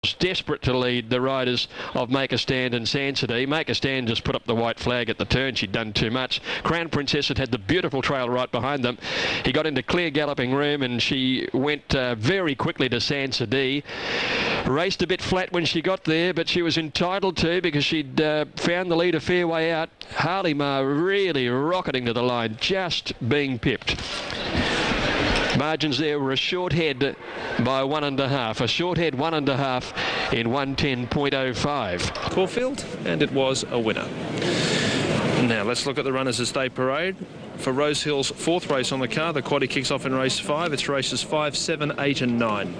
desperate to lead the riders of Make a Stand and Sansody. Make a Stand just put up the white flag at the turn. She'd done too much. Crown Princess had the beautiful trail right behind them. He got into clear galloping room and she went very quickly to Sansody. Raced a bit flat when she got there, but she was entitled to because she'd found the lead a fair way out. Harley Mar really rocketing to the line, just being pipped. Margins there were a short head by 1.5. A short head 1.5 in 1:10.05. Caulfield, and it was a winner. Now let's look at the runners as they parade. For Rosehill's fourth race on the card, the quaddie kicks off in race 5. It's races 5, 7, 8 and 9.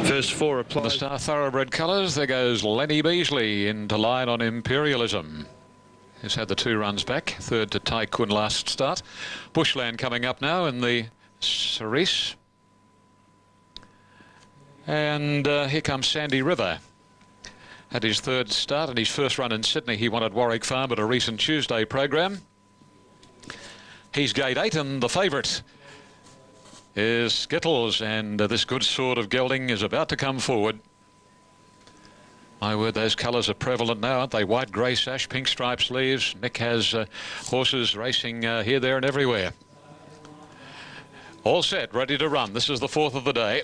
First four apply. The Star Thoroughbred colours, there goes Lenny Beasley into line on Imperialism. He's had the 2 runs back, third to Tycoon last start. Bushland coming up now in the Cerise. And here comes Sandy River. Had his third start and his first run in Sydney. He won at Warwick Farm at a recent Tuesday program. He's gate 8 and the favourite is Skittles, and this good sort of gelding is about to come forward. My word, those colours are prevalent now, aren't they? White, grey sash, pink striped sleeves. Nick has horses racing here, there and everywhere. All set, ready to run. This is the 4th of the day.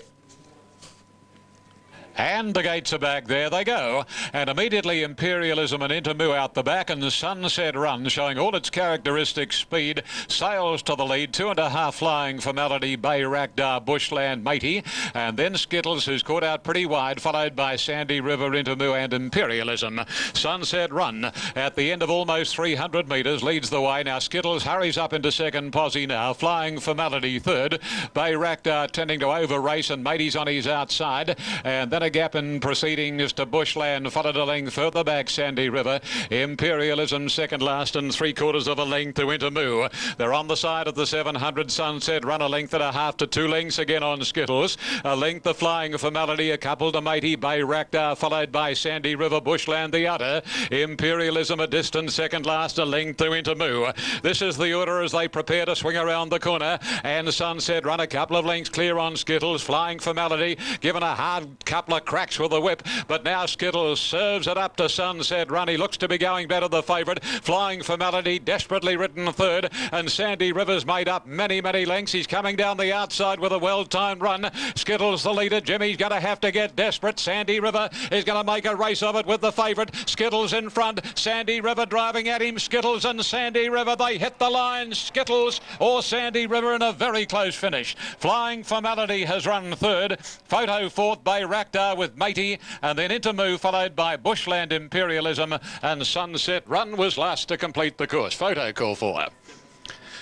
And the gates are back. There they go. And immediately Imperialism and Intermoo out the back, and Sunset Run, showing all its characteristic speed, sails to the lead. 2.5 flying for Melody, Bay, Rakdar, Bushland, Matey. And then Skittles, who's caught out pretty wide, followed by Sandy River, Intermoo and Imperialism. Sunset Run at the end of almost 300 metres leads the way. Now Skittles hurries up into second. Posse now flying for Melody third. Bay, Rakdar tending to over race, and Matey's on his outside. And then a gap in proceedings to Bushland, followed a length further back Sandy River. Imperialism second last and 3/4 of a length to Intermoo. They're on the side of the 700. Sunset Run a length and a half to 2 lengths again on Skittles. A length of flying for Melody, a couple to Matey, Bay, Rakdar, followed by Sandy River, Bushland the other. Imperialism a distant second last, a length to Intermoo. This is the order as they prepare to swing around the corner, and Sunset Run a couple of lengths clear on Skittles, flying for Melody, given a hard couple of cracks with the whip, but now Skittles serves it up to Sunset Run. He looks to be going better, the favourite. Flying for Melody, desperately ridden third, and Sandy River's made up many lengths. He's coming down the outside with a well-timed run. Skittles the leader. Jimmy's going to have to get desperate. Sandy River is going to make a race of it with the favourite. Skittles in front. Sandy River driving at him. Skittles and Sandy River, they hit the line. Skittles or Sandy River in a very close finish. Flying for Melody has run third. Photo fourth, Bay, Rakdar with Matey, and then Intermoo followed by Bushland, Imperialism, and Sunset Run was last to complete the course. Photo call for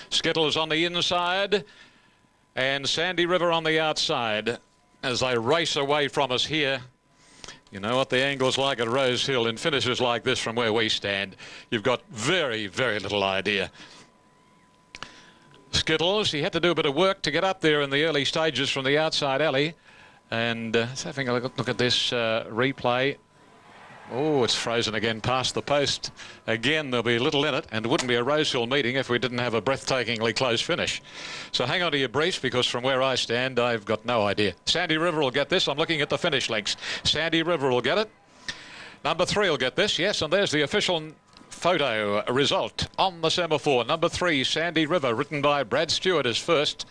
Skittles on the inside and Sandy River on the outside as they race away from us here. You know what the angle's like at Rosehill in finishes like this from where we stand. You've got very little idea. Skittles, he had to do a bit of work to get up there in the early stages from the outside alley. And let's having a look at this replay. Oh, it's frozen again past the post. Again, there'll be little in it, and it wouldn't be a Rosehill meeting if we didn't have a breathtakingly close finish. So hang on to your briefs, because from where I stand, I've got no idea. Sandy River will get this. I'm looking at the finish links. Sandy River will get it. Number 3 will get this, yes, and there's the official photo result on the semaphore. Number 3, Sandy River, written by Brad Stewart, is first.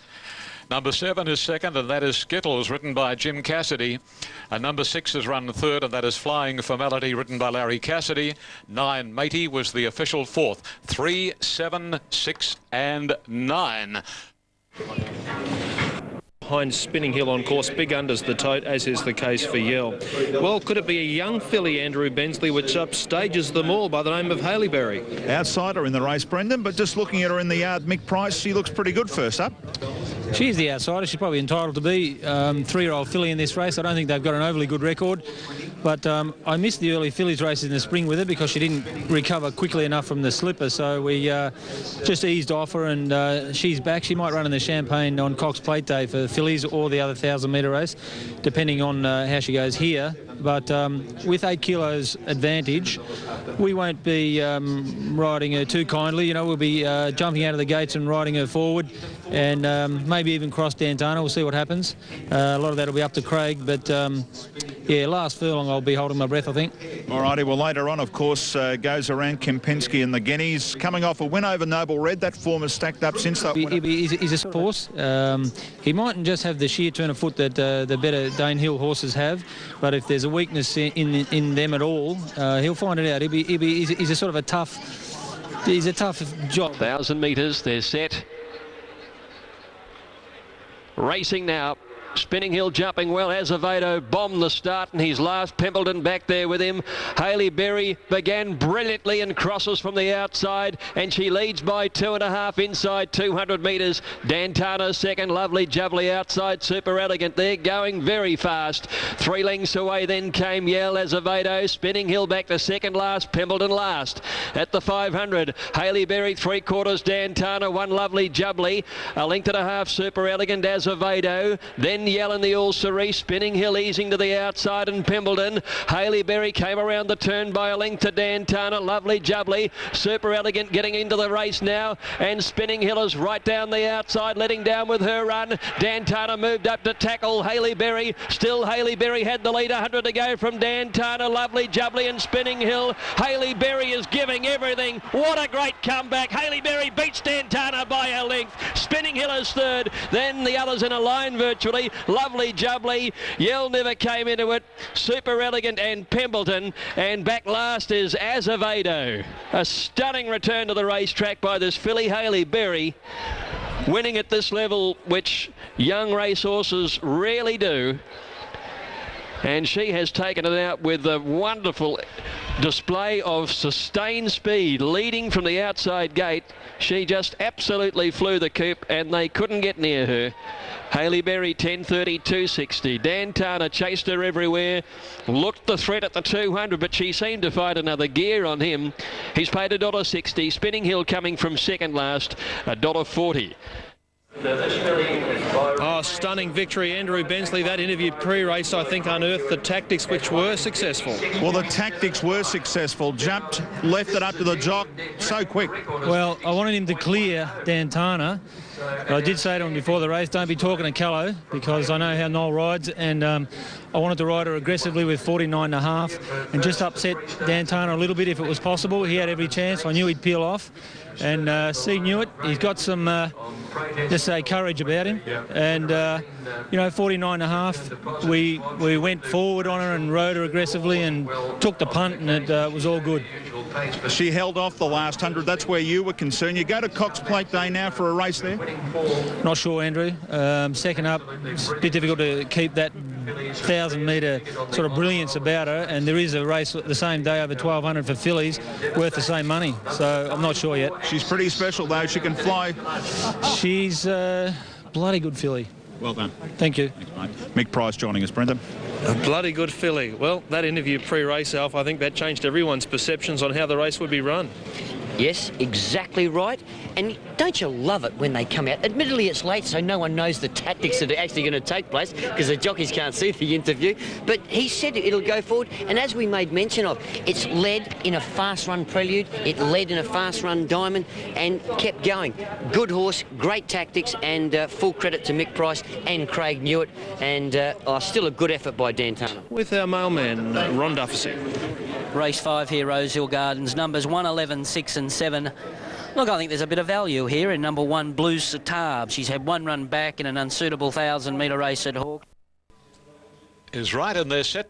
Number 7 is second, and that is Skittles, written by Jim Cassidy. And number 6 is run third, and that is Flying for Melody, written by Larry Cassidy. 9, Matey, was the official fourth. 3, 7, 6 and 9. Behind Spinning Hill on course, big unders the tote, as is the case for Yell. Well, could it be a young filly, Andrew Bensley, which upstages them all by the name of Haileyberry? Outsider in the race, Brendan, but just looking at her in the yard, Mick Price, she looks pretty good first up. She's the outsider. She's probably entitled to be 3-year-old filly in this race. I don't think they've got an overly good record, but I missed the early fillies races in the spring with her because she didn't recover quickly enough from the slipper, so we just eased off her, and she's back. She might run in the Champagne on Cox Plate Day for fillies or the other 1,000-metre race, depending on how she goes here. But with 8 kilos advantage, we won't be riding her too kindly. You know, we'll be jumping out of the gates and riding her forward, and maybe even cross Dantana. We'll see what happens. A lot of that will be up to Craig, but yeah, last furlong I'll be holding my breath, I think. All righty, well, later on, of course, goes around Kempinski and the Guineas. Coming off a win over Noble Red, that form has stacked up since that win. He's a horse. He mightn't just have the sheer turn of foot that the better Danehill horses have, but if there's a weakness in them at all, he'll find it out. He's a sort of a tough... He's a tough job. 1,000 metres, they're set. Racing now. Spinning Hill jumping well. Azevedo bombed the start and his last. Pemberton back there with him. Hailey Berry began brilliantly and crosses from the outside, and she leads by 2.5 inside 200 metres. Dantana second. Lovely Jubbly outside. Super Elegant there, going very fast. 3 lengths away then came Yell. Azevedo. Spinning Hill back to second last. Pemberton last at the 500. Hailey Berry 3/4. Dantana 1 Lovely Jubbly. 1.5 lengths Super Elegant. Azevedo. Then Yell in the All Cerise. Spinning Hill easing to the outside, and Pemberton. Hailey Berry came around the turn by 1 length to Dantana. Lovely Jubbly. Super Elegant getting into the race now, and Spinning Hill is right down the outside, letting down with her run. Dantana moved up to tackle Hailey Berry. Still Hailey Berry had the lead. 100 to go from Dantana. Lovely Jubbly and Spinning Hill. Hailey Berry is giving everything. What a great comeback. Hailey Berry beats Dantana by a length. Spinning Hill is third. Then the others in a line virtually. Lovely Jubbly. Yell never came into it. Super Elegant and Pemberton. And back last is Azevedo. A stunning return to the racetrack by this filly, Hailey Berry. Winning at this level, which young racehorses rarely do. And she has taken it out with a wonderful display of sustained speed, leading from the outside gate. She just absolutely flew the coop and they couldn't get near her. Hailey Berry 10:30, 2:60. Dantana chased her everywhere, looked the threat at the 200, but she seemed to find another gear on him. He's paid $1.60. Spinning Hill coming from second last, $1.40. Oh, stunning victory, Andrew Bensley. That interview pre-race, I think, unearthed the tactics which were successful. Well, the tactics were successful. Jumped, left it up to the jock, so quick. Well, I wanted him to clear Dantana. I did say to him before the race, don't be talking to Callow, because I know how Noel rides, and I wanted to ride her aggressively with 49.5 and just upset Dantana a little bit if it was possible. He had every chance. I knew he'd peel off, and C knew it. He's got some, just say, courage about him, and you know, 49.5. We went forward on her and rode her aggressively and took the punt, and it was all good. She held off the last 100. That's where you were concerned. You go to Cox Plate Day now for a race there? Not sure, Andrew. Second up, it's a bit difficult to keep that 1,000-metre sort of brilliance about her, and there is a race the same day over 1,200 for fillies worth the same money, so I'm not sure yet. She's pretty special, though. She can fly. She's a bloody good filly. Well done. Thank you. Thanks, mate. Mick Price joining us, Brendan. A bloody good filly. Well, that interview pre-race, Alf, I think that changed everyone's perceptions on how the race would be run. Yes, exactly right. And don't you love it when they come out? Admittedly, it's late, so no one knows the tactics that are actually going to take place because the jockeys can't see the interview. But he said it'll go forward. And as we made mention of, it's led in a fast-run Prelude. It led in a fast-run Diamond and kept going. Good horse, great tactics, and full credit to Mick Price and Craig Newitt. And still a good effort by Dantana. With our mailman, Ron Dufficy. Race 5 here, Rosehill Gardens, numbers 1, 11, 6 and 7. Look, I think there's a bit of value here in number 1, Blue Satab. She's had one run back in an unsuitable 1,000-metre race at Hawke. Is right in their set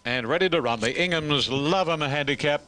and ready to run. The Inghams love him a handicap.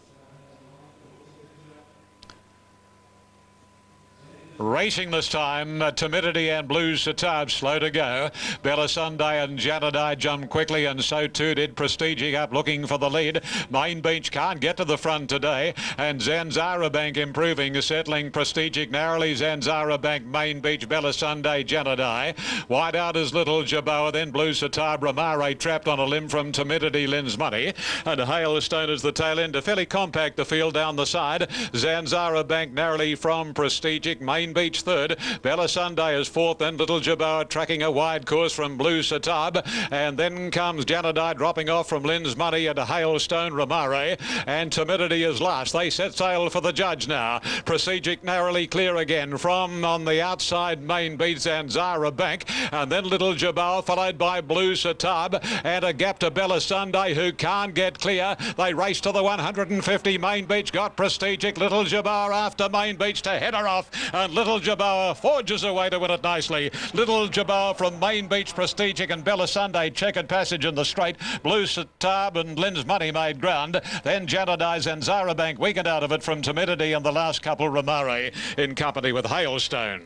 Racing this time, Timidity and Blue Satab slow to go. Bella Sunday and Janadai jump quickly, and so too did Prestige up looking for the lead. Main Beach can't get to the front today, and Zanzara Bank improving, settling Prestige narrowly. Zanzara Bank, Main Beach, Bella Sunday, Janadai. Wide out is Little Jaboa, then Blue Satab. Ramare trapped on a limb from Timidity, Lynn's Money, and Hailstone is the tail end. Fairly compact the field down the side. Zanzara Bank narrowly from Prestige. Main Main Beach third. Bella Sunday is fourth. Then Little Jabbar tracking a wide course from Blue Satab. And then comes Janadai dropping off from Lynn's Money and Hailstone Ramare. And Timidity is last. They set sail for the judge now. Procedure narrowly clear again from on the outside Main Beach and Zara Bank. And then Little Jabbar followed by Blue Satab. And a gap to Bella Sunday who can't get clear. They race to the 150. Main Beach got Prestigic. Little Jabbar after Main Beach to head her off. And Little Jabbar forges away to win it nicely. Little Jabbar from Main Beach, Prestigic and Bella Sunday checkered passage in the straight. Blue Satab and Lynn's Money made ground. Then Janadai's and Zara Bank weakened out of it from Timidity and the last couple Ramare in company with Hailstone.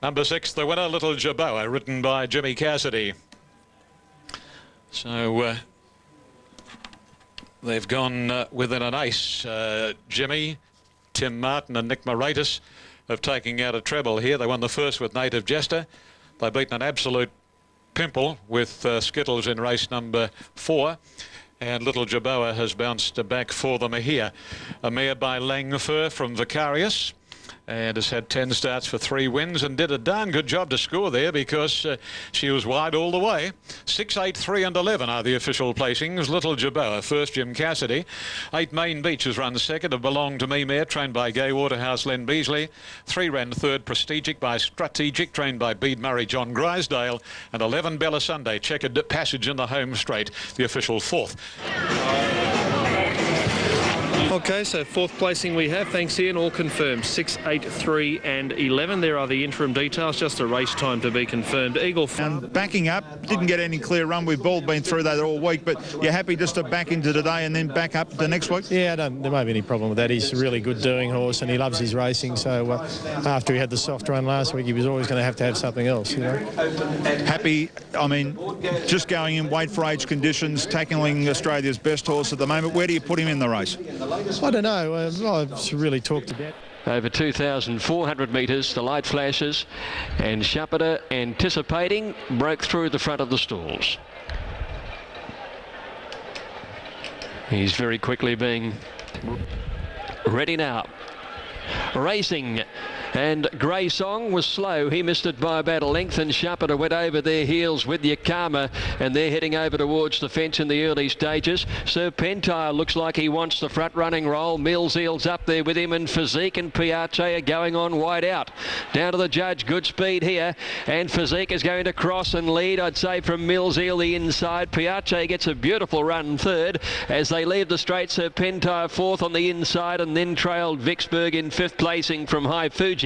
Number 6, the winner, Little Jabbar, written by Jimmy Cassidy. So they've gone within an ace. Jimmy, Tim Martin and Nick Moratis of taking out a treble here. They won the first with Native Jester. They've beaten an absolute pimple with Skittles in race number 4. And Little Jabbar has bounced back for them here. A mare by Langfur from Vicarious. And has had 10 starts for 3 wins and did a darn good job to score there because she was wide all the way. 6, 8, 3 and 11 are the official placings. Little Jabbar first, Jim Cassidy. 8 Main Beach has run second. A Belong to Me mare trained by Gay Waterhouse, Len Beasley. 3 ran third, Prestigic by Strategic, trained by Bede Murray, John Grisdale. And 11 Bella Sunday, checkered passage in the home straight, the official 4th. Okay, so 4th placing we have, thanks Ian, all confirmed. 6, 8, 3 and 11. There are the interim details, just a race time to be confirmed. Eagle And backing up, didn't get any clear run. We've all been through that all week, but you're happy just to back into today and then back up the next week? Yeah, there won't be any problem with that. He's a really good doing horse and he loves his racing. So after he had the soft run last week, he was always going to have something else, you know. Happy, I mean, just going in weight for age conditions, tackling Australia's best horse at the moment. Where do you put him in the race? I don't know. I've really talked about. Over 2,400 metres, the light flashes, and Shapida, anticipating, broke through the front of the stalls. He's very quickly being ready now. Racing. And Grey Song was slow. He missed it by about a length, and Shapida went over their heels with Yakama, and they're heading over towards the fence in the early stages. Serpentire looks like he wants the front running role. Millseal's up there with him, and Physique and Piace are going on wide out. Down to the judge, good speed here, and Physique is going to cross and lead, I'd say, from Millseel the inside. Piace gets a beautiful run third as they leave the straight. Serpentire 4th on the inside, and then trailed Vicksburg in 5th placing from High Fuji.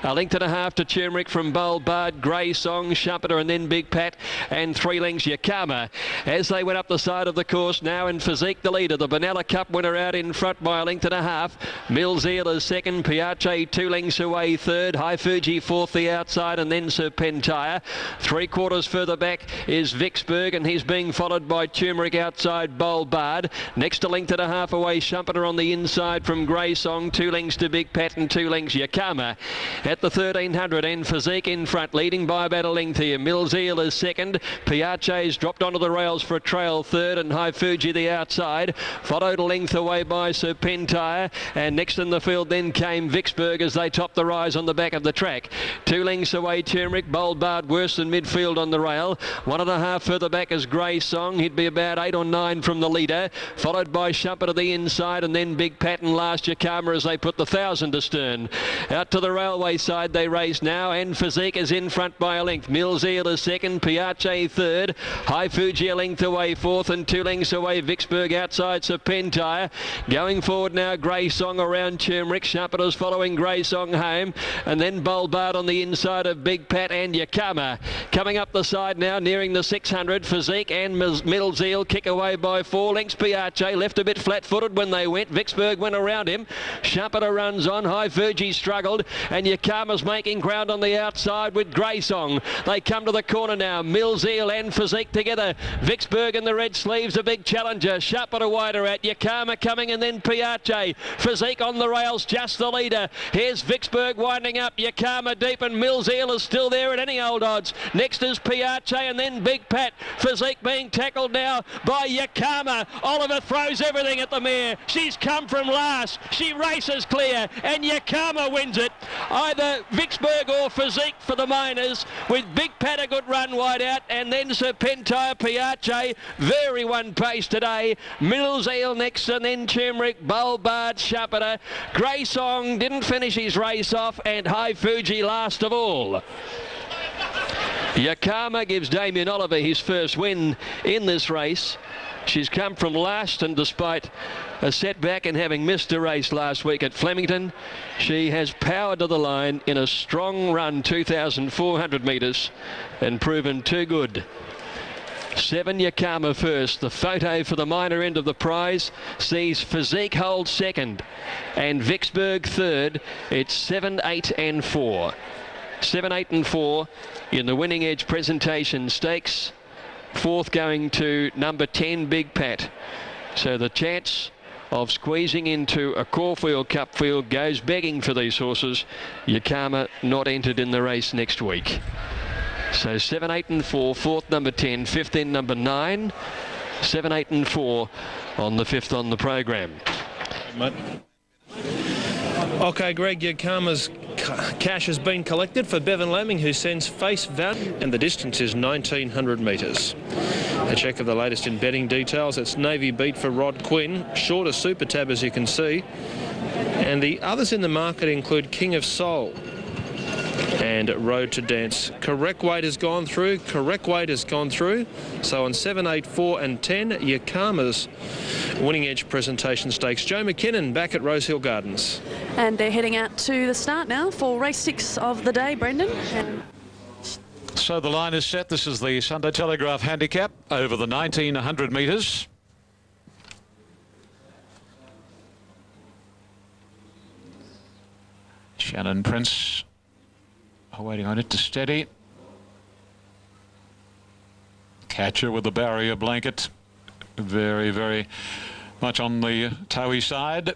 A length and a half to Turmeric from Bold Bard, Grey Song, Shapida and then Big Pat, and 3 lengths Yakama. As they went up the side of the course now, in Physique the leader, the Benalla Cup winner out in front by a length and a half. Millseel is second, Piace 2 lengths away third, High Fuji 4th the outside, and then Serpentire. 3/4 further back is Vicksburg, and he's being followed by Turmeric outside Bold Bard. Next a length and a half away, Shapida on the inside from Grey Song, 2 lengths to Big Pat and 2 lengths Yakama. At the 1300, and Physique in front, leading by about a length here. Millseel is second. Piace's dropped onto the rails for a trail third, and High Fuji the outside. Followed a length away by Serpentire, and next in the field then came Vicksburg as they topped the rise on the back of the track. 2 lengths away Turmeric, Bold Bard worse than midfield on the rail. 1.5 further back is Grey Song. He'd be about 8 or 9 from the leader. Followed by Shapida the inside, and then Big Pat and last Yakama as they put the 1,000 to stern. Out to the railway side they race now, and Physique is in front by a length. Millseel is second, Piace third, High Fuji a length away 4th, and 2 lengths away Vicksburg outside Serpentire. Going forward now, Grey Song around Turmeric. Shapida's following Grey Song home, and then Bold Bard on the inside of Big Pat and Yakama. Coming up the side now, nearing the 600, Physique and Millseel kick away by 4 lengths. Piace left a bit flat-footed when they went. Vicksburg went around him. Shapida runs on. High Fuji struggled. and Yakama's making ground on the outside with Grey Song. They come to the corner now. Millseel and Physique together. Vicksburg in the red sleeves, a big challenger. Sharp but a wider at Yakama coming, and then Piace. Physique on the rails, just the leader. Here's Vicksburg winding up. Yakama deep, and Millseel is still there at any old odds. Next is Piace, and then Big Pat. Physique being tackled now by Yakama. Oliver throws everything at the mare. She's come from last. She races clear, and Yakama wins it. Either Vicksburg or Physique for the Miners, with Big Pat a good run wide out, and then Serpentire, Piace, very one pace today. Millseel next, and then Turmeric, Bulbard, Sharpeter. Grey Song didn't finish his race off, and High Fuji last of all. Yakama gives Damien Oliver his first win in this race. She's come from last, and despite a setback and having missed a race last week at Flemington, she has powered to the line in a strong run, 2,400 metres, and proven too good. 7 Yakama first. The photo for the minor end of the prize sees Physique hold second and Vicksburg third. It's 7, 8 and 4. 7, 8 and 4 in the Winning Edge Presentation Stakes. Fourth going to number 10, Big Pat. So the chance of squeezing into a Caulfield Cup field goes begging for these horses. Yakama not entered in the race next week. So 7, 8 and 4, fourth number 10, fifth in number 9, 7, 8 and 4 on the fifth on the program. Okay, Greg, Yakama's cash has been collected for Bevan Lambing, who sends face value, and the distance is 1,900 metres. A check of the latest in betting details. It's Navy Beat for Rod Quinn, shorter Super Tab as you can see, and the others in the market include King of Soul and Road to Dance. Correct weight has gone through. So on 7, 8, 4 and 10, Yakama's Winning Edge Presentation Stakes. Joe McKinnon back at Rosehill Gardens. And they're heading out to the start now for race 6 of the day, Brendan. So the line is set. This is the Sunday Telegraph handicap over the 1,900 metres. Shannon Prince waiting on it to steady. Catcher with the barrier blanket. Very, very much on the toey side.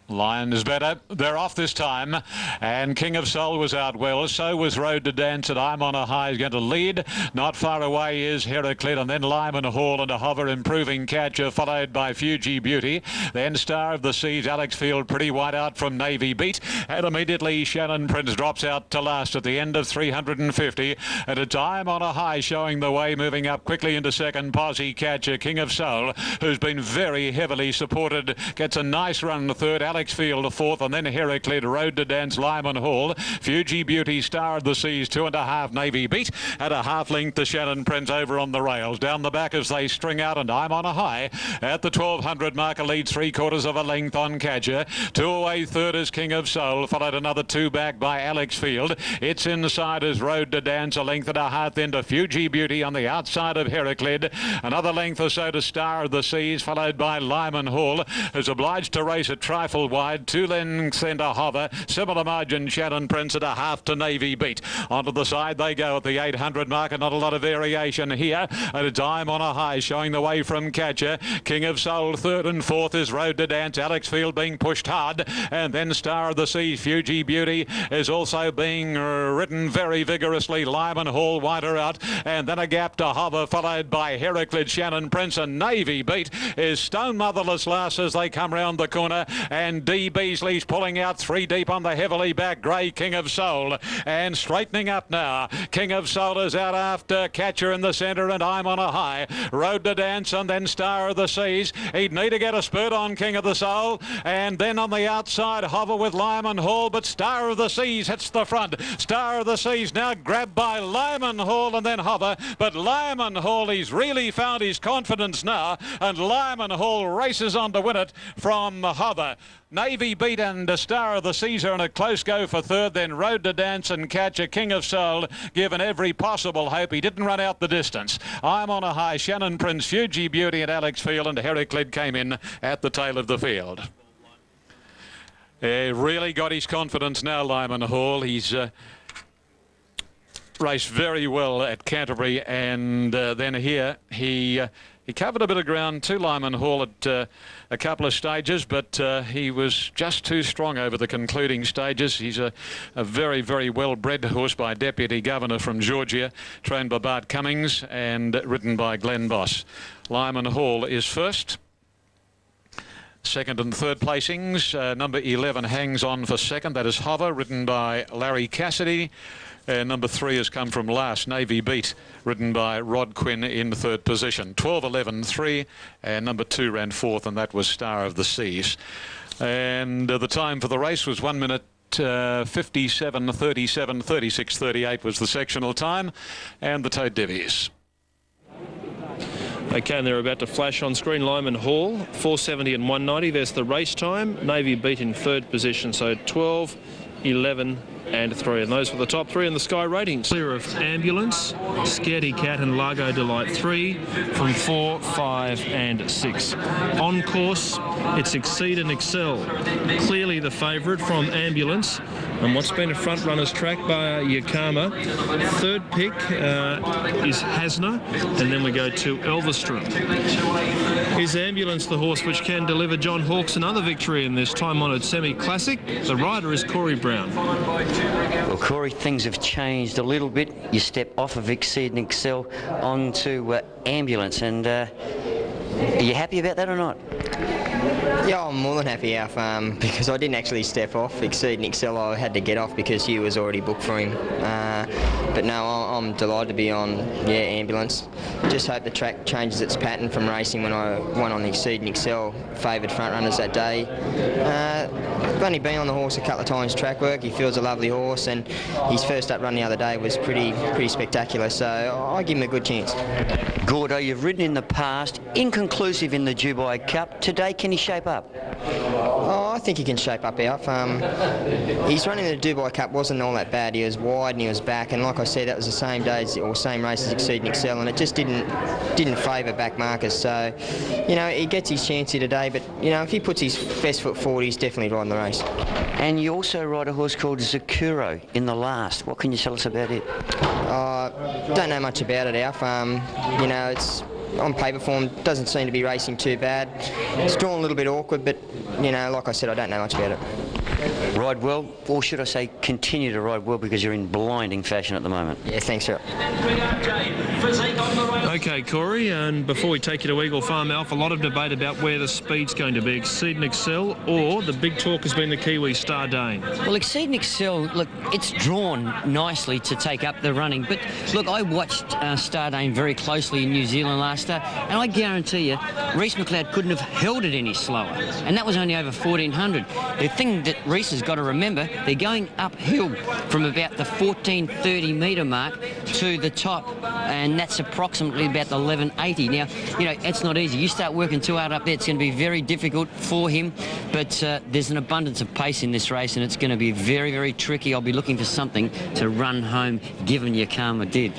Lion is better. They're off this time, and King of Soul was out well. So was Road to Dance, and I'm on a High is going to lead. Not far away is Heraclit, and then Lyman Hall and a Hover improving Catcher, followed by Fuji Beauty. Then Star of the Seas, Alex Field, pretty wide out from Navy Beat, and immediately Shannon Prince drops out to last at the end of 350. At a time on a High showing the way, moving up quickly into second. Posse Catcher, King of Soul, who's been very heavily supported, gets a nice run third. Alex Field fourth, and then Heraclit, Road to Dance, Lyman Hall, Fuji Beauty, Star of the Seas, 2.5 Navy Beat, at a half length to Shannon Prince over on the rails. Down the back as they string out, and I'm on a High at the 1,200 marker, leads 3/4 of a length on Catcher. 2 away third is King of Soul, followed another 2 back by Alex Field. It's inside as Road to Dance, a length and a half then to Fuji Beauty on the outside of Heraclit. Another length or so to Star of the Seas, followed by Lyman Hall, who's obliged to race a trifle wide. 2 lengths into Hover. Similar margin, Shannon Prince at a half to Navy Beat. Onto the side they go at the 800 marker. Not a lot of variation here. At a time on a High, showing the way from Catcher. King of Soul third, and fourth is Road to Dance. Alex Field being pushed hard, and then Star of the Sea, Fuji Beauty, is also being ridden very vigorously. Lyman Hall wider out, and then a gap to Hover, followed by Heraclit, Shannon Prince, and Navy Beat is Stone Motherless last as they come round the corner, and D. Beasley's pulling out 3 deep on the heavily back grey King of Soul, and straightening up now. King of Soul is out after Catcher in the centre, and I'm on a High. Road to Dance, and then Star of the Seas. He'd need to get a spurt on King of the Soul, and then on the outside Hover with Lyman Hall, but Star of the Seas hits the front. Star of the Seas now grabbed by Lyman Hall and then Hover, but Lyman Hall, he's really found his confidence now, and Lyman Hall races on to win it from Hover. Navy Beat and Star of the Seas are in a close go for third, then Road to Dance and Catcher. King of Soul given every possible hope. He didn't run out the distance. I'm on a High, Shannon Prince, Fuji Beauty and Alex Field, and Heraclit came in at the tail of the field. Really got his confidence now, Lyman Hall. He's raced very well at Canterbury, and then here he covered a bit of ground to Lyman Hall at a couple of stages, but he was just too strong over the concluding stages. He's a very, very well-bred horse by Deputy Governor from Georgia, trained by Bart Cummings and ridden by Glenn Boss. Lyman Hall is first. Second and third placings. Number 11 hangs on for second. That is Hover, ridden by Larry Cassidy. Number 3 has come from last, Navy Beat, ridden by Rod Quinn in third position. 12, 11, 3, and number 2 ran fourth, and that was Star of the Seas. And the time for the race was 1 minute 57.37, 36.38 was the sectional time, and the Toad Divvies. Okay, and they're about to flash on screen. Lyman Hall, 470 and 190. There's the race time. Navy Beat in third position, so 12, 11 and 3. And those were the top 3 in the Sky ratings. Clear of Ambulance, Scaredy Cat and Largo Delight 3 from 4, 5 and 6. On course, it's Exceed and Excel. Clearly the favourite from Ambulance. And what's been a front runner's track by Yakama. Third pick is Hasna, and then we go to Elveston. Is Ambulance the horse which can deliver John Hawkes another victory in this time-honoured semi-classic? The rider is Corey Brown. Well, Corey, things have changed a little bit. You step off of Exceed and Excel onto Ambulance, and are you happy about that or not? Yeah, I'm more than happy, Alf, because I didn't actually step off. Exceed and Excel, I had to get off because Hugh was already booked for him. But no, I'm delighted to be on, Ambulance. Just hope the track changes its pattern from racing when I went on Exceed and Excel, favoured front runners that day. I've only been on the horse a couple of times track work. He feels a lovely horse, and his first up run the other day was pretty spectacular, so I give him a good chance. Gordo, you've ridden in the past, inconclusive in the Dubai Cup. Today, can he shape up? Oh, I think he can shape up, Alf. His running in the Dubai Cup wasn't all that bad. He was wide and he was back, and like I said, that was the same days or same race as Exceed and Excel, and it just didn't favour back markers. So, he gets his chance here today, but if he puts his best foot forward, he's definitely riding the race. And you also ride a horse called Zakuro in the last. What can you tell us about it? Don't know much about it, Alf. It's on paper form, doesn't seem to be racing too bad. It's drawn a little bit awkward, but like I said, I don't know much about it. Ride well, or should I say continue to ride well, because you're in blinding fashion at the moment. Yeah, thanks, sir. Okay, Corey, and before we take you to Eagle Farm, Alf, a lot of debate about where the speed's going to be, Exceed and Excel, or the big talk has been the Kiwi Star Dane. Well, Exceed and Excel, look, it's drawn nicely to take up the running, but look, I watched Star Dane very closely in New Zealand last year, and I guarantee you, Reece McLeod couldn't have held it any slower, and that was only over 1400. The thing that Reece has got to remember, they're going uphill from about the 1430 metre mark to the top, and that's approximately about the 1180. Now, it's not easy. You start working too hard up there, it's going to be very difficult for him, but there's an abundance of pace in this race, and it's going to be very, very tricky. I'll be looking for something to run home, given Yakama did.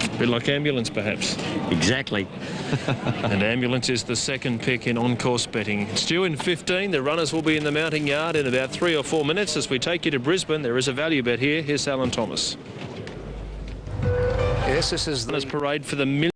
A bit like Ambulance, perhaps. Exactly. And Ambulance is the second pick in on-course betting. It's due in 15. The runners will be in the mounting yard in about 3 or 4 minutes. As we take you to Brisbane, there is a value bet here. Here's Alan Thomas. Yes, this is the parade for the